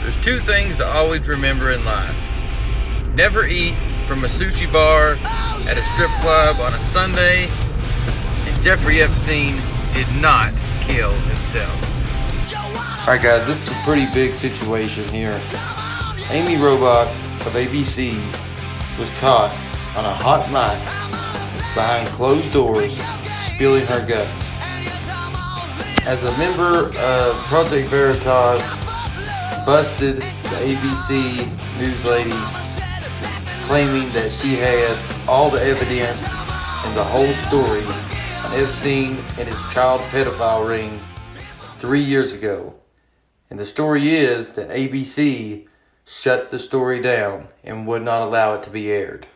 There's two things to always remember in life. Never eat from a sushi bar at a strip club on a Sunday. And Jeffrey Epstein did not kill himself. Alright guys, this is a pretty big situation here. Amy Robach of ABC was caught on a hot mic behind closed doors spilling her guts. As a member of Project Veritas busted the ABC news lady claiming that she had all the evidence and the whole story on Epstein and his child pedophile ring 3 years ago. And the story is that ABC shut the story down and would not allow it to be aired.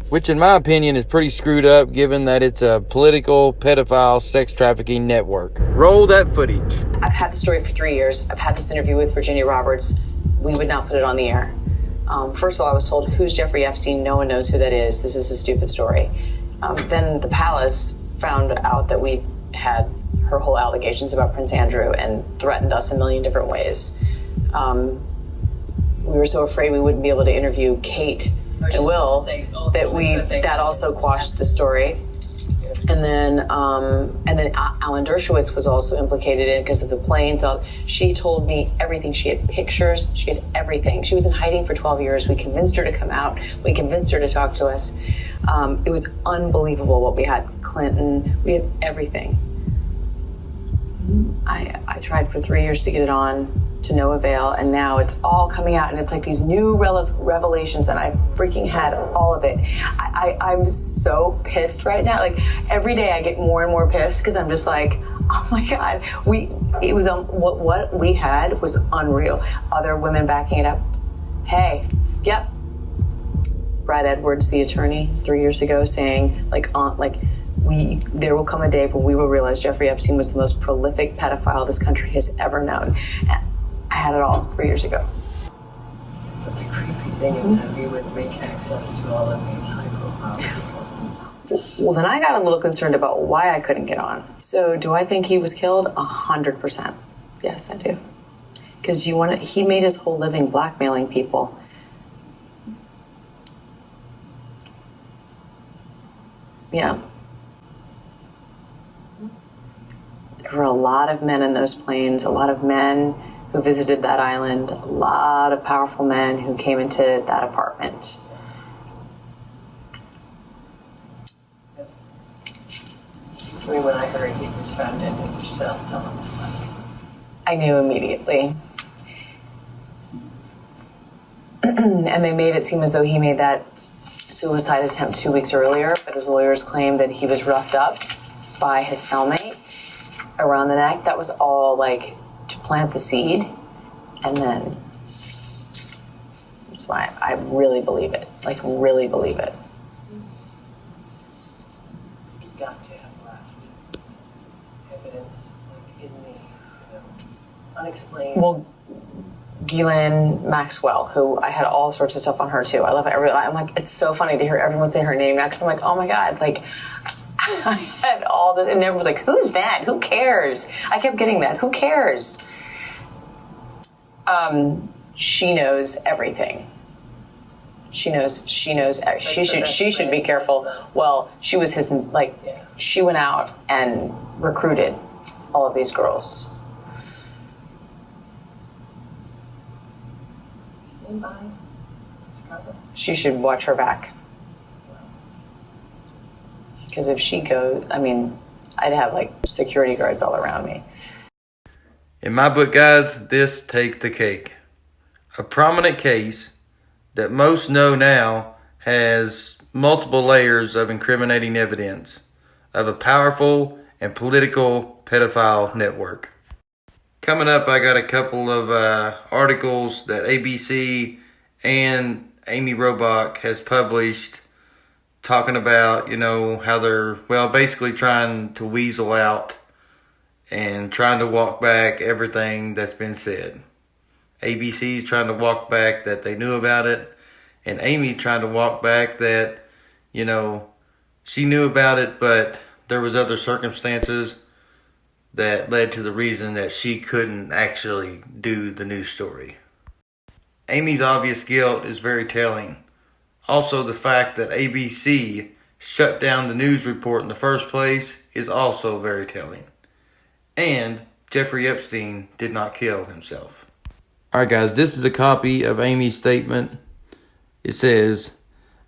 Which in my opinion is pretty screwed up given that it's a political pedophile sex trafficking network. Roll that footage. I've had the story for 3 years. I've had this interview with Virginia Roberts. We would not put it on the air. First of all, I was told, who's Jeffrey Epstein? No one knows who that is. This is a stupid story. Then the palace found out that we had her whole allegations about Prince Andrew and threatened us a million different ways. We were so afraid we wouldn't be able to interview Kate and Will that also quashed the story. And then Alan Dershowitz was also implicated in it because of the planes. She told me everything. She had pictures. She had everything. She was in hiding for 12 years. We convinced her to come out. We convinced her to talk to us. It was unbelievable what we had. Clinton. We had everything. I tried for 3 years to get it on, to no avail, and now it's all coming out, and it's like these new revelations, and I freaking had all of it. I'm so pissed right now. Like, every day I get more and more pissed because I'm just like, oh my God, what we had was unreal. Other women backing it up. Hey, yep. Brad Edwards, the attorney, 3 years ago, saying there will come a day when we will realize Jeffrey Epstein was the most prolific pedophile this country has ever known. I had it all 3 years ago. But the creepy thing is that we would make access to all of these high-profile people. Well, then I got a little concerned about why I couldn't get on. So do I think he was killed? 100%. Yes, I do. Because he made his whole living blackmailing people. Yeah. There were a lot of men in those planes, a lot of men who visited that island, a lot of powerful men who came into that apartment. I mean, when I heard he was found in his cell, someone was like, I knew immediately. And they made it seem as though he made that suicide attempt 2 weeks earlier, but his lawyers claimed that he was roughed up by his cellmate around the neck. That was all like to plant the seed, and then that's why I really believe it. Like, really believe it. he's got to have left evidence, like, in the, unexplained. Well, Ghislaine Maxwell, who I had all sorts of stuff on her too. I love it. I'm like, it's so funny to hear everyone say her name now because I'm like, oh my God, like, I had all that, and everyone was like, who's that? Who cares? I kept getting that. Who cares? She knows everything. She knows. She should be careful. Well, she was his, she went out and recruited all of these girls. Stand by. She should watch her back. Because if she goes, I mean, I'd have security guards all around me. In my book, guys, this takes the cake. A prominent case that most know now has multiple layers of incriminating evidence of a powerful and political pedophile network. Coming up, I got a couple of articles that ABC and Amy Robach has published talking about, how they're, basically trying to weasel out and trying to walk back everything that's been said. ABC's trying to walk back that they knew about it, and Amy's trying to walk back that, she knew about it, but there was other circumstances that led to the reason that she couldn't actually do the news story. Amy's obvious guilt is very telling. Also, the fact that ABC shut down the news report in the first place is also very telling. And Jeffrey Epstein did not kill himself. Alright guys, this is a copy of Amy's statement. It says,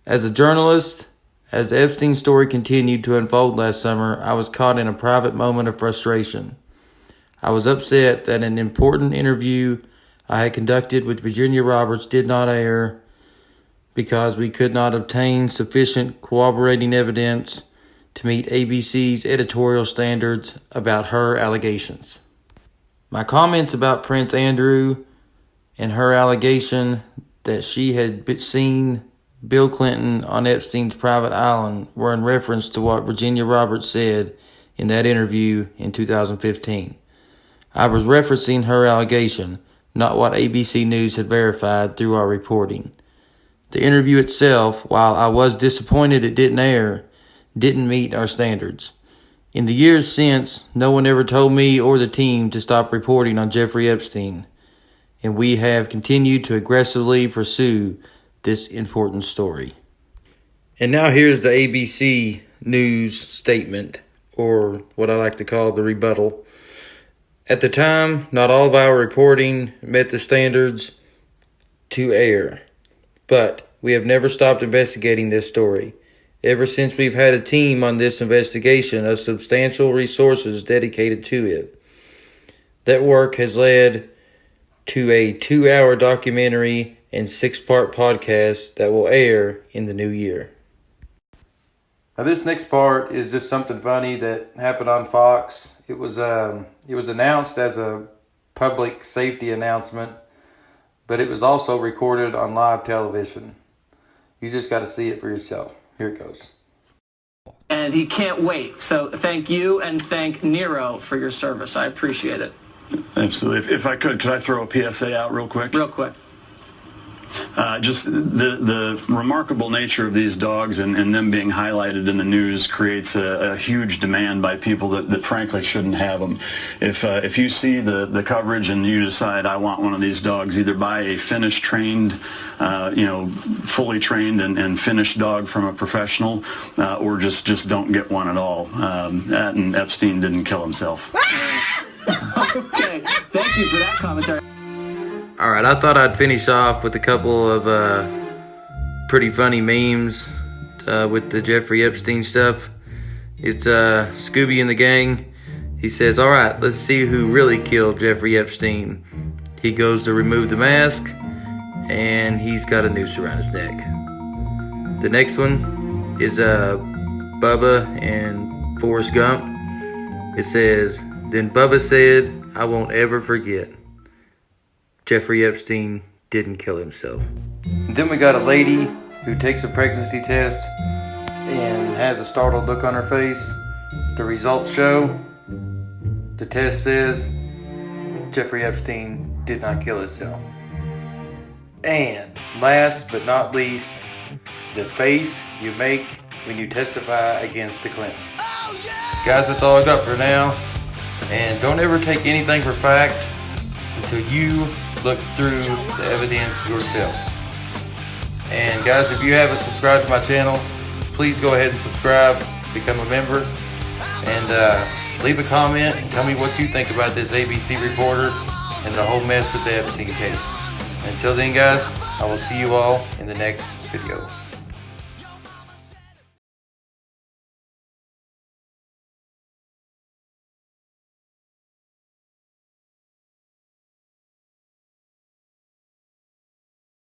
as a journalist, as the Epstein story continued to unfold last summer, I was caught in a private moment of frustration. I was upset that an important interview I had conducted with Virginia Roberts did not air because we could not obtain sufficient corroborating evidence to meet ABC's editorial standards about her allegations. My comments about Prince Andrew and her allegation that she had seen Bill Clinton on Epstein's private island were in reference to what Virginia Roberts said in that interview in 2015. I was referencing her allegation, not what ABC News had verified through our reporting. The interview itself, while I was disappointed it didn't air, didn't meet our standards. In the years since, no one ever told me or the team to stop reporting on Jeffrey Epstein, and we have continued to aggressively pursue this important story. And now here's the ABC News statement, or what I like to call the rebuttal. At the time, not all of our reporting met the standards to air, but we have never stopped investigating this story. Ever since we've had a team on this investigation of substantial resources dedicated to it. That work has led to a 2-hour documentary and 6-part podcast that will air in the new year. Now this next part is just something funny that happened on Fox. It was announced as a public safety announcement, but it was also recorded on live television. You just got to see it for yourself. Here it goes. And he can't wait. So thank you and thank Nero for your service. I appreciate it. Absolutely. If I could I throw a PSA out real quick? Real quick. Just the remarkable nature of these dogs and them being highlighted in the news creates a huge demand by people that frankly shouldn't have them. If you see the coverage and you decide I want one of these dogs, either buy a finished trained, fully trained and finished dog from a professional, or just don't get one at all. And Epstein didn't kill himself. Okay, thank you for that commentary. Alright, I thought I'd finish off with a couple of pretty funny memes with the Jeffrey Epstein stuff. It's Scooby and the gang. He says, alright, let's see who really killed Jeffrey Epstein. He goes to remove the mask, and he's got a noose around his neck. The next one is Bubba and Forrest Gump. It says, then Bubba said, I won't ever forget. Jeffrey Epstein didn't kill himself. Then we got a lady who takes a pregnancy test and has a startled look on her face. The results show the test says Jeffrey Epstein did not kill himself. And last but not least, the face you make when you testify against the Clintons. Guys, that's all I got for now. And don't ever take anything for fact until you look through the evidence yourself. And guys, if you haven't subscribed to my channel, please go ahead and subscribe, become a member, and leave a comment and tell me what you think about this ABC reporter and the whole mess with the Epstein case. Until then guys, I will see you all in the next video.